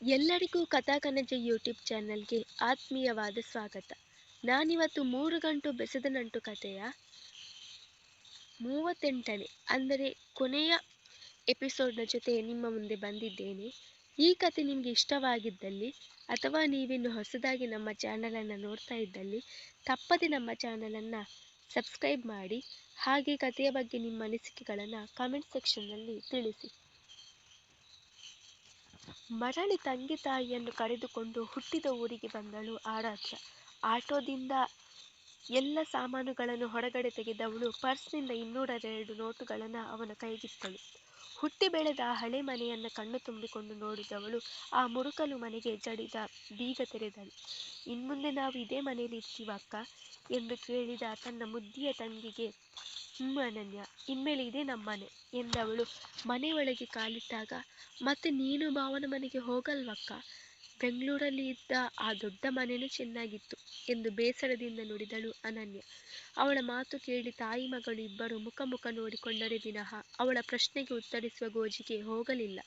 ಎಲ್ಲರಿಗೂ ಕಥಾಕನಜ ಯೂಟ್ಯೂಬ್ ಚಾನಲ್ಗೆ ಆತ್ಮೀಯವಾದ ಸ್ವಾಗತ. ನಾನಿವತ್ತು 3 ಗಂಟು ಬೆಸೆದ ನಂಟು ಕಥೆಯ 38ನೇ ಅಂದರೆ ಕೊನೆಯ ಎಪಿಸೋಡ್ನ ಜೊತೆ ನಿಮ್ಮ ಮುಂದೆ ಬಂದಿದ್ದೇನೆ. ಈ ಕತೆ ನಿಮಗೆ ಇಷ್ಟವಾಗಿದ್ದಲ್ಲಿ ಅಥವಾ ನೀವಿನ್ನು ಹೊಸದಾಗಿ ನಮ್ಮ ಚಾನಲನ್ನು ನೋಡ್ತಾ ಇದ್ದಲ್ಲಿ ತಪ್ಪದೆ ನಮ್ಮ ಚಾನಲನ್ನು ಸಬ್ಸ್ಕ್ರೈಬ್ ಮಾಡಿ. ಹಾಗೆ ಕಥೆಯ ಬಗ್ಗೆ ನಿಮ್ಮ ಅನಿಸಿಕೆಗಳನ್ನು ಕಾಮೆಂಟ್ ಸೆಕ್ಷನ್ನಲ್ಲಿ ತಿಳಿಸಿ. ಮರಳಿ ತಂಗಿ ತಾಯಿಯನ್ನು ಕರೆದುಕೊಂಡು ಹುಟ್ಟಿದ ಊರಿಗೆ ಬಂದಳು ಆರಾಧ್ಯ. ಆಟೋದಿಂದ ಎಲ್ಲ ಸಾಮಾನುಗಳನ್ನು ಹೊರಗಡೆ ತೆಗೆದವಳು ಪರ್ಸ್ನಿಂದ 202 ನೋಟುಗಳನ್ನು ಅವನ ಕೈಗಿತ್ತಳು. ಹುಟ್ಟಿ ಬೆಳೆದ ಆ ಹಳೆ ಮನೆಯನ್ನು ಕಣ್ಣು ತುಂಬಿಕೊಂಡು ನೋಡಿದವಳು ಆ ಮುರುಕಲು ಮನೆಗೆ ಜಡಿದ ಬೀಗ ತೆರೆದಳು. ಇನ್ಮುಂದೆ ನಾವು ಇದೇ ಮನೆಯಲ್ಲಿ ಇರ್ತೀವ ಅಕ್ಕ ಎಂದು ಕೇಳಿದ ತನ್ನ ಮುದ್ದಿಯ ತಂಗಿಗೆ, ಅನನ್ಯ, ಇನ್ಮೇಲೆ ಇದೇ ನಮ್ಮನೆ ಎಂದವಳು ಮನೆಯೊಳಗೆ ಕಾಲಿಟ್ಟಾಗ, ಮತ್ತೆ ನೀನು ಭಾವನ ಮನೆಗೆ ಹೋಗಲ್ವಕ್ಕ? ಬೆಂಗಳೂರಲ್ಲಿ ಇದ್ದ ಆ ದೊಡ್ಡ ಮನೆಯೂ ಚೆನ್ನಾಗಿತ್ತು ಎಂದು ಬೇಸರದಿಂದ ನುಡಿದಳು ಅನನ್ಯ. ಅವಳ ಮಾತು ಕೇಳಿ ತಾಯಿ ಮಗಳು ಇಬ್ಬರು ಮುಖ ನೋಡಿಕೊಂಡರೆ ವಿನಃ ಅವಳ ಪ್ರಶ್ನೆಗೆ ಉತ್ತರಿಸುವ ಗೋಜಿಗೆ ಹೋಗಲಿಲ್ಲ.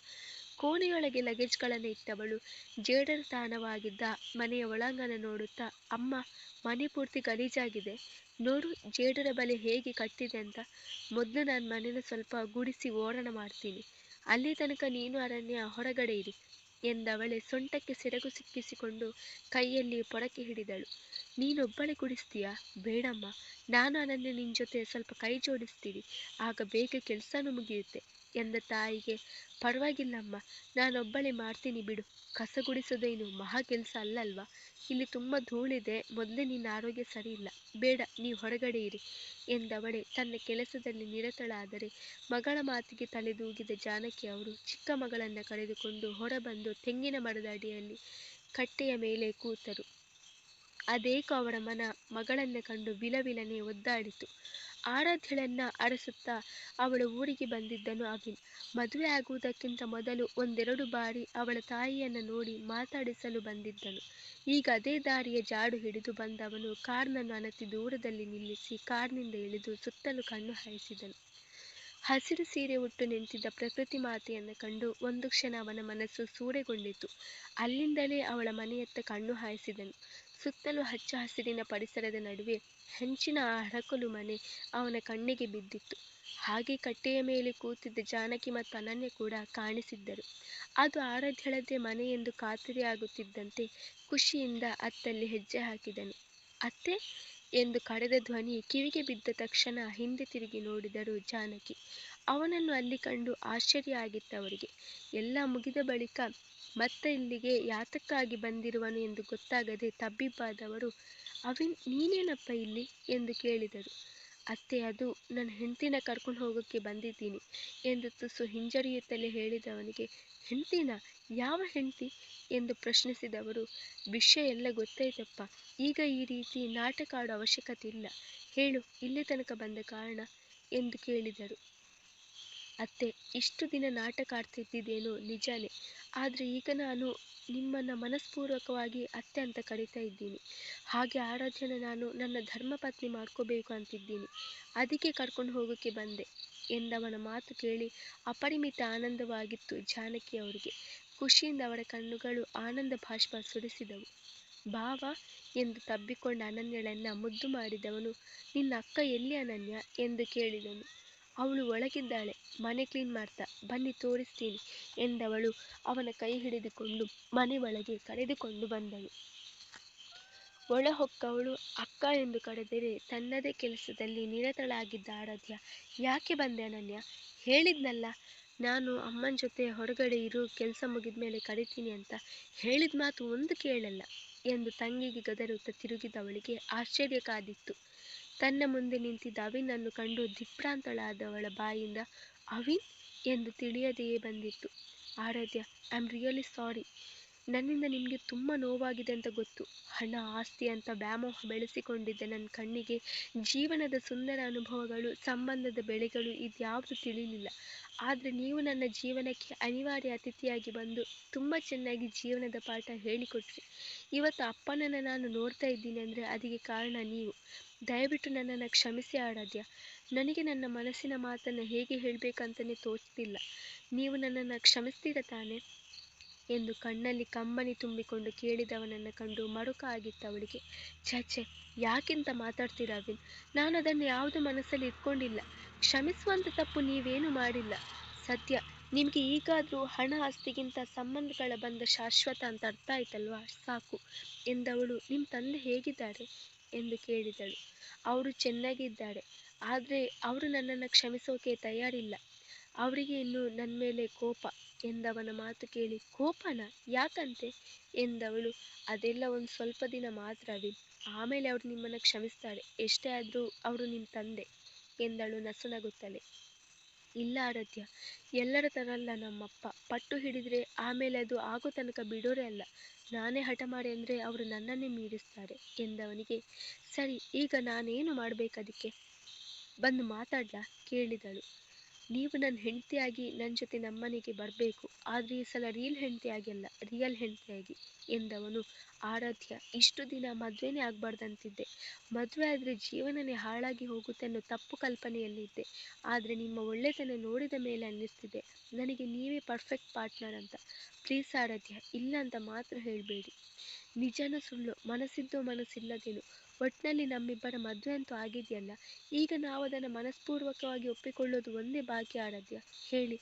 ಕೋಣೆಯೊಳಗೆ ಲಗೇಜ್ಗಳನ್ನು ಇಟ್ಟವಳು ಜೇಡರ ತಾಣವಾಗಿದ್ದ ಮನೆಯ ಒಳಾಂಗಣ ನೋಡುತ್ತಾ, ಅಮ್ಮ, ಮನೆ ಪೂರ್ತಿ ಗಲೀಜಾಗಿದೆ ನೋಡು, ಜೇಡರ ಬಲೆ ಹೇಗೆ ಕಟ್ಟಿದೆ ಅಂತ. ಮೊದಲು ನಾನು ಮನೇನ ಸ್ವಲ್ಪ ಗುಡಿಸಿ ಓರಣ ಮಾಡ್ತೀನಿ, ಅಲ್ಲಿ ತನಕ ನೀನು ಅರಣ್ಯ ಹೊರಗಡೆ ಇರಿ ಎಂದವಳೆ ಸೊಂಟಕ್ಕೆ ಸೆರಗು ಸಿಕ್ಕಿಸಿಕೊಂಡು ಕೈಯಲ್ಲಿ ಪೊರಕೆ ಹಿಡಿದಳು. ನೀನೊಬ್ಬಳೆ ಗುಡಿಸ್ತೀಯಾ? ಬೇಡಮ್ಮ, ನಾನು ಅನನ್ಯ ನಿನ್ನ ಜೊತೆ ಸ್ವಲ್ಪ ಕೈ ಜೋಡಿಸ್ತೀವಿ, ಆಗ ಬೇಗ ಕೆಲಸನೂ ಮುಗಿಯುತ್ತೆ ಎಂದ ತಾಯಿಗೆ, ಪರವಾಗಿಲ್ಲಮ್ಮ, ನಾನೊಬ್ಬಳೆ ಮಾಡ್ತೀನಿ ಬಿಡು, ಕಸ ಗುಡಿಸೋದೇನು ಮಹಾ ಕೆಲಸ ಅಲ್ಲಲ್ವಾ? ಇಲ್ಲಿ ತುಂಬ ಧೂಳಿದೆ, ಮೊದಲೇ ನಿನ್ನ ಆರೋಗ್ಯ ಸರಿ ಇಲ್ಲ, ಬೇಡ, ನೀವು ಹೊರಗಡೆ ಇರಿ ಎಂದವಳೆ ತನ್ನ ಕೆಲಸದಲ್ಲಿ ನಿರತಳಾದರೆ ಮಗಳ ಮಾತಿಗೆ ತಲೆದೂಗಿದ ಜಾನಕಿ ಅವರು ಚಿಕ್ಕ ಮಗಳನ್ನು ಕರೆದುಕೊಂಡು ಹೊರಬಂದು ತೆಂಗಿನ ಮರದ ಅಡಿಯಲ್ಲಿ ಕಟ್ಟೆಯ ಮೇಲೆ ಕೂತರು. ಅದೇಕೋ ಅವರ ಮಗಳನ್ನ ಕಂಡು ವಿಲವಿಲನೆ ಒದ್ದಾಡಿತು. ಆರಾಧ್ಯಳನ್ನ ಅರಸುತ್ತಾ ಅವಳ ಊರಿಗೆ ಬಂದಿದ್ದನು ಅವಿನ್. ಮದುವೆ ಆಗುವುದಕ್ಕಿಂತ ಮೊದಲು 1-2 ಬಾರಿ ಅವಳ ತಾಯಿಯನ್ನು ನೋಡಿ ಮಾತಾಡಿಸಲು ಬಂದಿದ್ದನು. ಈಗ ಅದೇ ದಾರಿಯ ಜಾಡು ಹಿಡಿದು ಬಂದವನು ಕಾರ್ನನ್ನು ಅನತಿ ದೂರದಲ್ಲಿ ನಿಲ್ಲಿಸಿ ಕಾರ್ನಿಂದ ಇಳಿದು ಸುತ್ತಲೂ ಕಣ್ಣು ಹಾಯಿಸಿದನು. ಹಸಿರು ಸೀರೆ ಉಟ್ಟು ನಿಂತಿದ್ದ ಪ್ರಕೃತಿ ಮಾತೆಯನ್ನು ಕಂಡು ಒಂದು ಕ್ಷಣ ಅವನ ಮನಸ್ಸು ಸೂರೆಗೊಂಡಿತು. ಅಲ್ಲಿಂದಲೇ ಅವಳ ಮನೆಯತ್ತ ಕಣ್ಣು ಹಾಯಿಸಿದನು. ಸುತ್ತಲೂ ಹಚ್ಚ ಹಸಿರಿನ ಪರಿಸರದ ನಡುವೆ ಹೆಂಚಿನ ಆ ಹರಕಲು ಮನೆ ಅವನ ಕಣ್ಣಿಗೆ ಬಿದ್ದಿತ್ತು. ಹಾಗೆ ಕಟ್ಟೆಯ ಮೇಲೆ ಕೂತಿದ್ದ ಜಾನಕಿ ಮತ್ತು ಅನನ್ಯ ಕೂಡ ಕಾಣಿಸಿದ್ದರು. ಅದು ಆರಾಧ್ಯಳದ್ದೇ ಮನೆ ಎಂದು ಖಾತರಿಯಾಗುತ್ತಿದ್ದಂತೆ ಖುಷಿಯಿಂದ ಅತ್ತಲ್ಲಿ ಹೆಜ್ಜೆ ಹಾಕಿದನು. ಅತ್ತೆ ಎಂದು ಕರೆದ ಧ್ವನಿ ಕಿವಿಗೆ ಬಿದ್ದ ತಕ್ಷಣ ಹಿಂದೆ ತಿರುಗಿ ನೋಡಿದರು ಜಾನಕಿ. ಅವನನ್ನು ಅಲ್ಲಿ ಕಂಡು ಆಶ್ಚರ್ಯ ಆಗಿತ್ತವರಿಗೆ. ಎಲ್ಲ ಮುಗಿದ ಬಳಿಕ ಮತ್ತೆ ಇಲ್ಲಿಗೆ ಯಾತಕ್ಕಾಗಿ ಬಂದಿರುವನು ಎಂದು ಗೊತ್ತಾಗದೆ ತಬ್ಬಿಬ್ಬಾದವರು, ಅವಿನ್, ನೀನೇನಪ್ಪ ಇಲ್ಲಿ ಎಂದು ಕೇಳಿದರು. ಅತ್ತೆ, ಅದು ನನ್ನ ಹೆಂಡತಿನ ಕರ್ಕೊಂಡು ಹೋಗೋಕ್ಕೆ ಬಂದಿದ್ದೀನಿ ಎಂದು ತುಸು ಹಿಂಜರಿಯುತ್ತಲೇ ಹೇಳಿದವನಿಗೆ, ಹೆಂಡತಿನ? ಯಾವ ಹೆಂಡತಿ ಎಂದು ಪ್ರಶ್ನಿಸಿದವರು, ವಿಷಯ ಎಲ್ಲ ಗೊತ್ತಾಯ್ತಪ್ಪ, ಈಗ ಈ ರೀತಿ ನಾಟಕ ಆಡೋ ಅವಶ್ಯಕತೆ ಇಲ್ಲ, ಹೇಳು, ಇಲ್ಲಿ ತನಕ ಬಂದ ಕಾರಣ ಎಂದು ಕೇಳಿದರು. ಅತ್ತೆ, ಇಷ್ಟು ದಿನ ನಾಟಕ ಆಡ್ತಿದ್ದೇನೋ ನಿಜಾನೇ, ಆದರೆ ಈಗ ನಾನು ನಿಮ್ಮನ್ನು ಮನಸ್ಪೂರ್ವಕವಾಗಿ ಅತ್ತೆ ಅಂತ ಕರಿತಾ ಇದ್ದೀನಿ. ಹಾಗೆ ಆರಾಧ್ಯನ ನಾನು ನನ್ನ ಧರ್ಮಪತ್ನಿ ಮಾಡ್ಕೋಬೇಕು ಅಂತಿದ್ದೀನಿ, ಅದಕ್ಕೆ ಕರ್ಕೊಂಡು ಹೋಗೋಕ್ಕೆ ಬಂದೆ ಎಂದವನ ಮಾತು ಕೇಳಿ ಅಪರಿಮಿತ ಆನಂದವಾಗಿತ್ತು ಜಾನಕಿ ಅವರಿಗೆ. ಖುಷಿಯಿಂದ ಅವರ ಕಣ್ಣುಗಳು ಆನಂದ ಬಾಷ್ಪ ಸುರಿಸಿದವು. ಭಾವ ಎಂದು ತಬ್ಬಿಕೊಂಡ ಅನನ್ಯಳನ್ನ ಮುದ್ದು ಮಾಡಿದವನು, ನಿನ್ನ ಅಕ್ಕ ಎಲ್ಲಿ ಅನನ್ಯ ಎಂದು ಕೇಳಿದನು. ಅವಳು ಒಳಗಿದ್ದಾಳೆ, ಮನೆ ಕ್ಲೀನ್ ಮಾಡ್ತಾ, ಬನ್ನಿ ತೋರಿಸ್ತೀನಿ ಎಂದವಳು ಅವನ ಕೈ ಹಿಡಿದುಕೊಂಡು ಮನೆ ಒಳಗೆ ಕರೆದುಕೊಂಡು ಬಂದಳು. ಒಳ ಹೊಕ್ಕವಳು ಅಕ್ಕ ಎಂದು ಕರೆದರೆ ತನ್ನದೇ ಕೆಲಸದಲ್ಲಿ ನಿರತಳಾಗಿದ್ದ ಆರಾಧ್ಯ, ಯಾಕೆ ಬಂದೆ ಅನನ್ಯ? ಹೇಳಿದ್ನಲ್ಲ ನಾನು ಅಮ್ಮನ ಜೊತೆ ಹೊರಗಡೆ ಇರು, ಕೆಲಸ ಮುಗಿದ್ಮೇಲೆ ಕರಿತೀನಿ ಅಂತ. ಹೇಳಿದ ಮಾತು ಒಂದು ಕೇಳಲ್ಲ ಎಂದು ತಂಗಿಗೆ ಗದರುತ್ತಾ ತಿರುಗಿದವಳಿಗೆ ಆಶ್ಚರ್ಯ ಕಾದಿತ್ತು. ತನ್ನ ಮುಂದೆ ನಿಂತಿದ್ದ ಅವಿನನ್ನು ಕಂಡು ದಿಗ್ಭ್ರಾಂತಳಾದವಳ ಬಾಯಿಂದ ಅವಿನ್ ಎಂದು ತಿಳಿಯದೆಯೇ ಬಂದಿತ್ತು. ಆರಾಧ್ಯ, ಐ ಆಮ್ ರಿಯಲಿ ಸಾರಿ, ನನ್ನಿಂದ ನಿಮಗೆ ತುಂಬ ನೋವಾಗಿದೆ ಅಂತ ಗೊತ್ತು. ಹಣ ಆಸ್ತಿ ಅಂತ ವ್ಯಾಮೋಹ ಬೆಳೆಸಿಕೊಂಡಿದ್ದ ನನ್ನ ಕಣ್ಣಿಗೆ ಜೀವನದ ಸುಂದರ ಅನುಭವಗಳು, ಸಂಬಂಧದ ಬೆಳೆಗಳು ಇದ್ಯಾವುದು ತಿಳಿಲಿಲ್ಲ. ಆದರೆ ನೀವು ನನ್ನ ಜೀವನಕ್ಕೆ ಅನಿವಾರ್ಯ ಅತಿಥಿಯಾಗಿ ಬಂದು ತುಂಬ ಚೆನ್ನಾಗಿ ಜೀವನದ ಪಾಠ ಹೇಳಿಕೊಟ್ರಿ. ಇವತ್ತು ಅಪ್ಪನನ್ನು ನಾನು ನೋಡ್ತಾ ಇದ್ದೀನಿ ಅಂದರೆ ಅದಕ್ಕೆ ಕಾರಣ ನೀವು. ದಯವಿಟ್ಟು ನನ್ನನ್ನು ಕ್ಷಮಿಸಿ ಆರಾಧ್ಯ, ನನಗೆ ನನ್ನ ಮನಸ್ಸಿನ ಮಾತನ್ನು ಹೇಗೆ ಹೇಳಬೇಕಂತಲೇ ತೋಚ್ತಿಲ್ಲ. ನೀವು ನನ್ನನ್ನು ಕ್ಷಮಿಸ್ತೀರ ತಾನೆ? ಎಂದು ಕಣ್ಣಲ್ಲಿ ಕಂಬನಿ ತುಂಬಿಕೊಂಡು ಕೇಳಿದವನನ್ನು ಕಂಡು ಮರುಕ ಆಗಿತ್ತು ಅವಳಿಗೆ. ಛೆ, ಯಾಕಿಂತ ಮಾತಾಡ್ತೀರಾ ಅವಿನ್? ನಾನು ಅದನ್ನು ಯಾವುದು ಮನಸ್ಸಲ್ಲಿ ಇಟ್ಕೊಂಡಿಲ್ಲ. ಕ್ಷಮಿಸುವಂಥ ತಪ್ಪು ನೀವೇನು ಮಾಡಿಲ್ಲ. ಸತ್ಯ, ನಿಮಗೆ ಈಗಾದರೂ ಹಣ ಆಸ್ತಿಗಿಂತ ಸಂಬಂಧಗಳ ಬಂಧ ಶಾಶ್ವತ ಅಂತ ಅರ್ಥ ಆಯ್ತಲ್ವಾ? ಸಾಕು ಎಂದವಳು. ನಿಮ್ಮ ತಂದೆ ಹೇಗಿದ್ದಾರೆ ಎಂದು ಕೇಳಿದಳು. ಅವರು ಚೆನ್ನಾಗಿದ್ದಾರೆ, ಆದರೆ ಅವರು ನನ್ನನ್ನು ಕ್ಷಮಿಸೋಕೆ ತಯಾರಿಲ್ಲ. ಅವರಿಗೆ ಇನ್ನೂ ನನ್ನ ಮೇಲೆ ಕೋಪ ಎಂದವನ ಮಾತು ಕೇಳಿ, ಕೋಪನಾ? ಯಾಕಂತೆ ಎಂದವಳು. ಅದೆಲ್ಲ ಒಂದು ಸ್ವಲ್ಪ ದಿನ ಮಾತ್ರ ಅವಿನ್, ಆಮೇಲೆ ಅವರು ನಿಮ್ಮನ್ನು ಕ್ಷಮಿಸ್ತಾರೆ. ಎಷ್ಟೇ ಆದರೂ ಅವರು ನಿಮ್ಮ ತಂದೆ ಎಂದಳು ನಸುನಗುತ್ತಲೇ. ಇಲ್ಲ ಆರಾಧ್ಯ, ಎಲ್ಲರ ಥರ ಅಲ್ಲ ನಮ್ಮಪ್ಪ. ಪಟ್ಟು ಹಿಡಿದ್ರೆ ಆಮೇಲೆ ಅದು ಆಗೋ ತನಕ ಬಿಡೋರೇ ಅಲ್ಲ. ನಾನೇ ಹಠ ಮಾಡಿ ಅಂದರೆ ಅವರು ನನ್ನನ್ನೇ ಮೀರಿಸ್ತಾರೆ ಎಂದವನಿಗೆ. ಸರಿ, ಈಗ ನಾನೇನು ಮಾಡಬೇಕದಕ್ಕೆ? ಬಂದು ಮಾತಾಡ್ಲಾ ಕೇಳಿದಳು. ನೀವು ನನ್ನ ಹೆಂಡತಿಯಾಗಿ ನನ್ನ ಜೊತೆ ನಮ್ಮನೆಗೆ ಬರಬೇಕು, ಆದರೆ ಈ ಸಲ ರಿಯಲ್ ಹೆಂಡತಿಯಾಗಿ ಎಂದವನು. ಆರಾಧ್ಯ, ಇಷ್ಟು ದಿನ ಮದುವೆನೇ ಆಗಬಾರ್ದಂತಿದ್ದೆ. ಮದುವೆ ಆದರೆ ಜೀವನನೇ ಹಾಳಾಗಿ ಹೋಗುತ್ತೆ ಅನ್ನೋ ತಪ್ಪು ಕಲ್ಪನೆಯಲ್ಲಿದ್ದೆ. ಆದರೆ ನಿಮ್ಮ ಒಳ್ಳೆತನ ನೋಡಿದ ಮೇಲೆ ಅನ್ನಿಸ್ತಿದೆ ನನಗೆ ನೀವೇ ಪರ್ಫೆಕ್ಟ್ ಪಾರ್ಟ್ನರ್ ಅಂತ. ಪ್ಲೀಸ್ ಆರಾಧ್ಯ, ಇಲ್ಲ ಅಂತ ಮಾತ್ರ ಹೇಳಬೇಡಿ. ನಿಜನೋ ಸುಳ್ಳು, ಮನಸ್ಸಿದ್ದೋ ಮನಸ್ಸಿಲ್ಲದೇನೋ, ಒಟ್ಟಿನಲ್ಲಿ ನಮ್ಮಿಬ್ಬರ ಮದುವೆ ಅಂತೂ ಆಗಿದೆಯಲ್ಲ. ಈಗ ನಾವು ಅದನ್ನು ಮನಸ್ಪೂರ್ವಕವಾಗಿ ಒಪ್ಪಿಕೊಳ್ಳೋದು ಒಂದೇ ಬಾಕಿ. ಆರಾಧ್ಯ, ಹೇಳಿ,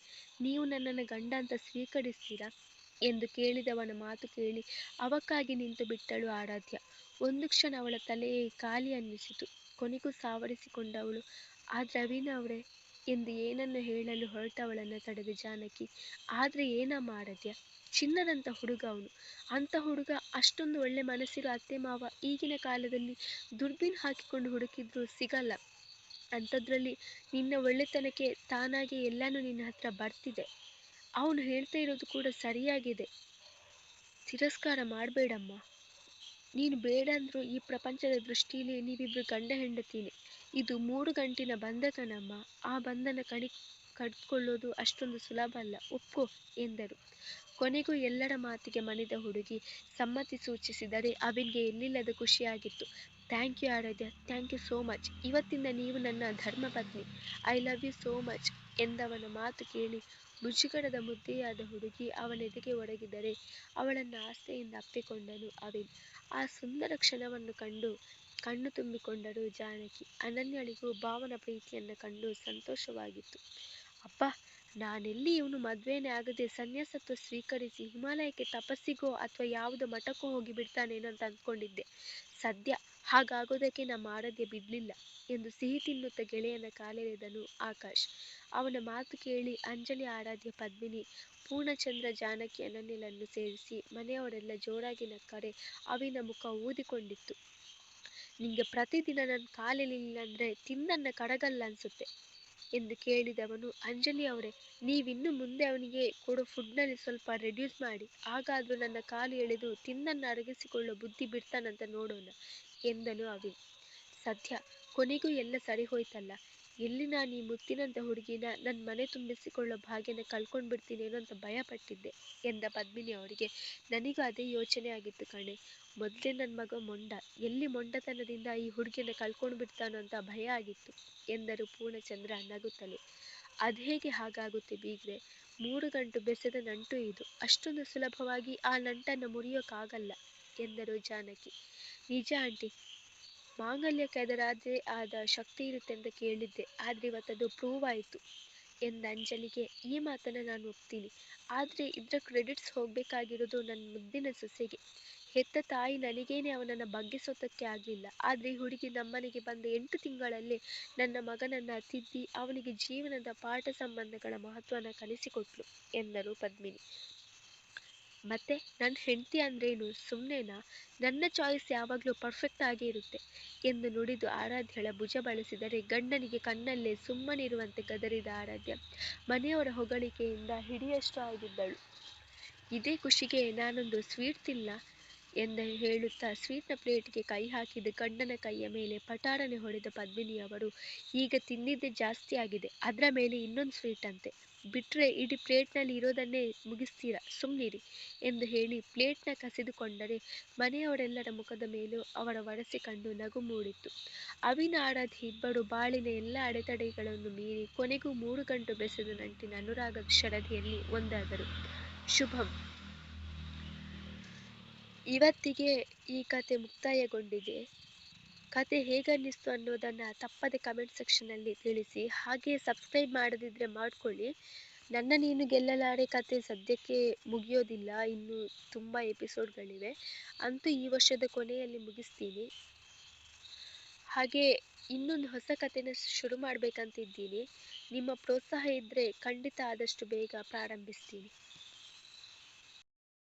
ನೀವು ನನ್ನನ್ನು ಗಂಡ ಅಂತ ಸ್ವೀಕರಿಸ್ತೀರಾ ಎಂದು ಕೇಳಿದವನ ಮಾತು ಕೇಳಿ ಅವಕ್ಕಾಗಿ ನಿಂತು ಬಿಟ್ಟಳು ಆರಾಧ್ಯ. ಒಂದು ಕ್ಷಣ ಅವಳ ತಲೆಯೇ ಖಾಲಿ ಅನ್ನಿಸಿತು. ಕೊನೆಗೂ ಸಾವರಿಸಿಕೊಂಡವಳು, ಆದರೆ ಅವಿನ ಅವರೇ ಎಂದು ಏನನ್ನು ಹೇಳಲು ಹೊರಟವಳನ್ನು ತಡೆದ ಜಾನಕಿ. ಆದರೆ ಏನಮ್ಮ ಆರಾಧ್ಯ, ಚಿನ್ನದಂಥ ಹುಡುಗ ಅವನು. ಅಂಥ ಹುಡುಗ, ಅಷ್ಟೊಂದು ಒಳ್ಳೆ ಮನಸ್ಸಿರೋ ಅತ್ತೆ ಮಾವ ಈಗಿನ ಕಾಲದಲ್ಲಿ ದುರ್ಬೀನ್ ಹಾಕಿಕೊಂಡು ಹುಡುಕಿದ್ರು ಸಿಗಲ್ಲ. ಅಂಥದ್ರಲ್ಲಿ ನಿನ್ನ ಒಳ್ಳೆತನಕ್ಕೆ ತಾನಾಗೆ ಎಲ್ಲನೂ ನಿನ್ನ ಹತ್ರ ಬರ್ತಿದೆ. ಅವನು ಹೇಳ್ತಾ ಇರೋದು ಕೂಡ ಸರಿಯಾಗಿದೆ. ತಿರಸ್ಕಾರ ಮಾಡಬೇಡಮ್ಮ. ನೀನು ಬೇಡ ಅಂದರೂ ಈ ಪ್ರಪಂಚದ ದೃಷ್ಟಿಯಲ್ಲಿ ನೀವಿಬ್ಬರು ಗಂಡ ಹೆಂಡತಿನೇ. ಇದು 3 ಗಂಟಿನ ಬಂಧಕನಮ್ಮ. ಆ ಬಂಧನ ಕಡ್ಕೊಳ್ಳೋದು ಅಷ್ಟೊಂದು ಸುಲಭ ಅಲ್ಲ, ಒಪ್ಕೋ ಎಂದರು. ಕೊನೆಗೂ ಎಲ್ಲರ ಮಾತಿಗೆ ಮಣಿದ ಹುಡುಗಿ ಸಮ್ಮತಿ ಸೂಚಿಸಿದರೆ ಅವಿನ್ಗೆ ಎಲ್ಲಿಲ್ಲದ ಖುಷಿಯಾಗಿತ್ತು. Thank you Aaradhya, thank you so much. ಇವತ್ತಿಂದ ನೀವು ನನ್ನ ಧರ್ಮಪತ್ನಿ. I love you so much ಎಂದವನ ಮಾತು ಕೇಳಿ ಮುಜುಗರದ ಮುದ್ದೆಯಾದ ಹುಡುಗಿ ಅವನೆದೆಗೆ ಒಡಗಿದರೆ ಅವಳನ್ನು ಆಸೆಯಿಂದ ಅಪ್ಪಿಕೊಂಡನು ಅವಿನ್. ಆ ಸುಂದರ ಕ್ಷಣವನ್ನು ಕಂಡು ಕಣ್ಣು ತುಂಬಿಕೊಂಡರು ಜಾನಕಿ. ಅನನ್ಯಳಿಗೂ ಭಾವನ ಪ್ರೀತಿಯನ್ನು ಕಂಡು ಸಂತೋಷವಾಗಿತ್ತು. ಅಬ್ಬಾ, ನಾನೆಲ್ಲಿ ಇವನು ಮದುವೆನೇ ಆಗದೆ ಸನ್ಯಾಸತ್ವ ಸ್ವೀಕರಿಸಿ ಹಿಮಾಲಯಕ್ಕೆ ತಪಸ್ಸಿಗೋ ಅಥವಾ ಯಾವುದೋ ಮಠಕ್ಕೋ ಹೋಗಿ ಬಿಡ್ತಾನೇನೋ ಅಂತ ಅಂದ್ಕೊಂಡಿದ್ದೆ. ಸದ್ಯ ಹಾಗಾಗೋದಕ್ಕೆ ನಮ್ಮ ಆರಾಧ್ಯ ಬಿಡಲಿಲ್ಲ ಎಂದು ಸಿಹಿ ತಿನ್ನುತ್ತಾ ಗೆಳೆಯನ ಕಾಲೆಳೆದನು ಆಕಾಶ್. ಅವನ ಮಾತು ಕೇಳಿ ಅಂಜಲಿ, ಆರಾಧ್ಯ, ಪದ್ಮಿನಿ, ಪೂರ್ಣಚಂದ್ರ, ಜಾನಕಿ, ಅನನ್ಯಳನ್ನು ಸೇರಿಸಿ ಮನೆಯವರೆಲ್ಲ ಜೋರಾಗಿ ನಕ್ಕರೆ ಅವಿನ ಮುಖ ಊದಿಕೊಂಡಿತ್ತು. ನಿಂಗೆ ಪ್ರತಿದಿನ ನನ್ನ ಕಾಲೆಳಿಲಿಲ್ಲ ಅಂದರೆ ತಿಂದನ್ನ ಕರಗಲ್ಲ ಅನ್ಸುತ್ತೆ ಎಂದು ಕೇಳಿದವನು. ಅಂಜಲಿ ಅವರೇ, ನೀವಿನ್ನು ಮುಂದೆ ಅವನಿಗೆ ಕೊಡೋ ಫುಡ್ನಲ್ಲಿ ಸ್ವಲ್ಪ ರೆಡ್ಯೂಸ್ ಮಾಡಿ. ಹಾಗಾದರೂ ನನ್ನ ಕಾಲು ಎಳೆದು ತಿಂದನ್ನು ಅರಗಿಸಿಕೊಳ್ಳೋ ಬುದ್ಧಿ ಬಿಡ್ತಾನಂತ ನೋಡೋಣ ಎಂದನು ಅವಿನ್. ಸದ್ಯ ಕೊನೆಗೂ ಎಲ್ಲ ಸರಿ ಹೋಯ್ತಲ್ಲ. ಎಲ್ಲಿ ನಾನು ಈ ಮುತ್ತಿನಂಥ ಹುಡುಗಿನ ನನ್ನ ಮನೆ ತುಂಬಿಸಿಕೊಳ್ಳೋ ಭಾಗ್ಯನ ಕಳ್ಕೊಂಡು ಬಿಡ್ತೀನೇನೋ ಅಂತ ಭಯಪಟ್ಟಿದ್ದೆ ಎಂದ ಪದ್ಮಿನಿ ಅವರಿಗೆ. ನನಗೂ ಅದೇ ಯೋಚನೆ ಆಗಿತ್ತು ಕಣೆ. ಮೊದಲೇ ನನ್ನ ಮಗ ಮೊಂಡ, ಎಲ್ಲಿ ಮೊಂಡತನದಿಂದ ಈ ಹುಡುಗಿನ ಕಳ್ಕೊಂಡು ಬಿಡ್ತಾನೋ ಅಂತ ಭಯ ಆಗಿತ್ತು ಎಂದರು ಪೂರ್ಣಚಂದ್ರ ನಗುತ್ತಲೇ. ಅದ್ಹೇಗೆ ಹಾಗಾಗುತ್ತೆ ಬೀಗ್ರೆ? 3 ಗಂಟು ಬೆಸೆದ ನಂಟು ಇದು. ಅಷ್ಟೊಂದು ಸುಲಭವಾಗಿ ಆ ನಂಟನ್ನು ಮುರಿಯೋಕ್ಕಾಗಲ್ಲ ಎಂದರು ಜಾನಕಿ. ನಿಜ ಆಂಟಿ, ಮಾಂಗಲ್ಯಕ್ಕೆ ಅದರದೇ ಆದ ಶಕ್ತಿ ಇರುತ್ತೆ ಅಂತ ಕೇಳಿದ್ದೆ, ಆದರೆ ಇವತ್ತದು ಪ್ರೂವ್ ಆಯಿತು ಎಂದ ಅಂಜಲಿಗೆ. ಈ ಮಾತನ್ನು ನಾನು ಒಪ್ತೀನಿ, ಆದರೆ ಇದರ ಕ್ರೆಡಿಟ್ಸ್ ಹೋಗಬೇಕಾಗಿರೋದು ನನ್ನ ಮುದ್ದಿನ ಸೊಸೆಗೆ. ಹೆತ್ತ ತಾಯಿ ನನಗೇನೆ ಅವನನ್ನು ಬಗ್ಗಿಸೋದಕ್ಕೆ ಆಗಲಿಲ್ಲ, ಆದರೆ ಈ ಹುಡುಗಿ ನಮ್ಮನೆಗೆ ಬಂದ 8 ತಿಂಗಳಲ್ಲೇ ನನ್ನ ಮಗನನ್ನು ತಿದ್ದಿ ಅವನಿಗೆ ಜೀವನದ ಪಾಠ ಸಂಬಂಧಗಳ ಮಹತ್ವನ ಕಲಿಸಿಕೊಟ್ಲು ಎಂದರು ಪದ್ಮಿನಿ. ಮತ್ತೆ ನನ್ನ ಹೆಂಡತಿ ಅಂದ್ರೇನು, ಸುಮ್ಮನೆನಾ? ನನ್ನ ಚಾಯ್ಸ್ ಯಾವಾಗಲೂ ಪರ್ಫೆಕ್ಟ್ ಆಗೇ ಇರುತ್ತೆ ಎಂದು ನುಡಿದು ಆರಾಧ್ಯಳ ಭುಜ ಬಳಸಿದರೆ ಗಂಡನಿಗೆ ಕಣ್ಣಲ್ಲೇ ಸುಮ್ಮನಿರುವಂತೆ ಗದರಿದ ಆರಾಧ್ಯ ಮನೆಯವರ ಹೊಗಳಿಕೆಯಿಂದ ಹಿಡಿಯಷ್ಟು ಆಗಿದ್ದಳು. ಇದೇ ಖುಷಿಗೆ ನಾನೊಂದು ಸ್ವೀಟ್ ತಿನ್ನಲ ಎಂದು ಹೇಳುತ್ತಾ ಸ್ವೀಟ್ನ ಪ್ಲೇಟ್ಗೆ ಕೈ ಹಾಕಿದ ಗಂಡನ ಕೈಯ ಮೇಲೆ ಪಟಾರನೆ ಹೊಡೆದ ಪದ್ಮಿನಿಯವರು, ಈಗ ತಿಂದಿದ್ದೇ ಜಾಸ್ತಿ ಆಗಿದೆ, ಅದರ ಮೇಲೆ ಇನ್ನೊಂದು ಸ್ವೀಟ್ ಅಂತೆ, ಬಿಟ್ಟರೆ ಇಡೀ ಪ್ಲೇಟ್ನಲ್ಲಿ ಇರೋದನ್ನೇ ಮುಗಿಸ್ತೀರಾ, ಸುಮ್ಮನಿರಿ ಎಂದು ಹೇಳಿ ಪ್ಲೇಟ್ನ ಕಸಿದುಕೊಂಡರೆ ಮನೆಯವರೆಲ್ಲರ ಮುಖದ ಮೇಲೂ ಅವರ ವರಸೆ ಕಂಡು ನಗು ಮೂಡಿತ್ತು. ಅವಿನ ಆರಾಧ್ಯ ಇಬ್ಬರು ಬಾಳಿನ ಎಲ್ಲ ಅಡೆತಡೆಗಳನ್ನು ಮೀರಿ ಕೊನೆಗೂ 3 ಗಂಟು ಬೆಸೆದ ನಂಟಿನ ಅನುರಾಗದ ಶರಧಿಯಲ್ಲಿ ಒಂದಾದರು. ಶುಭಂ. ಇವತ್ತಿಗೆ ಈ ಕತೆ ಮುಕ್ತಾಯಗೊಂಡಿದೆ. ಕತೆ ಹೇಗನ್ನಿಸ್ತು ಅನ್ನೋದನ್ನು ತಪ್ಪದೆ ಕಮೆಂಟ್ ಸೆಕ್ಷನಲ್ಲಿ ತಿಳಿಸಿ. ಹಾಗೆ ಸಬ್ಸ್ಕ್ರೈಬ್ ಮಾಡದಿದ್ದರೆ ಮಾಡ್ಕೊಳ್ಳಿ. ನನ್ನ ನೀನು ಗೆಲ್ಲಲಾರೆ ಕತೆ ಸದ್ಯಕ್ಕೆ ಮುಗಿಯೋದಿಲ್ಲ, ಇನ್ನು ತುಂಬ ಎಪಿಸೋಡ್ಗಳಿವೆ. ಅಂತೂ ಈ ವರ್ಷದ ಕೊನೆಯಲ್ಲಿ ಮುಗಿಸ್ತೀನಿ. ಹಾಗೆ ಇನ್ನೊಂದು ಹೊಸ ಕತೆನ ಶುರು ಮಾಡಬೇಕಂತಿದ್ದೀನಿ. ನಿಮ್ಮ ಪ್ರೋತ್ಸಾಹ ಇದ್ದರೆ ಖಂಡಿತ ಆದಷ್ಟು ಬೇಗ ಪ್ರಾರಂಭಿಸ್ತೀನಿ.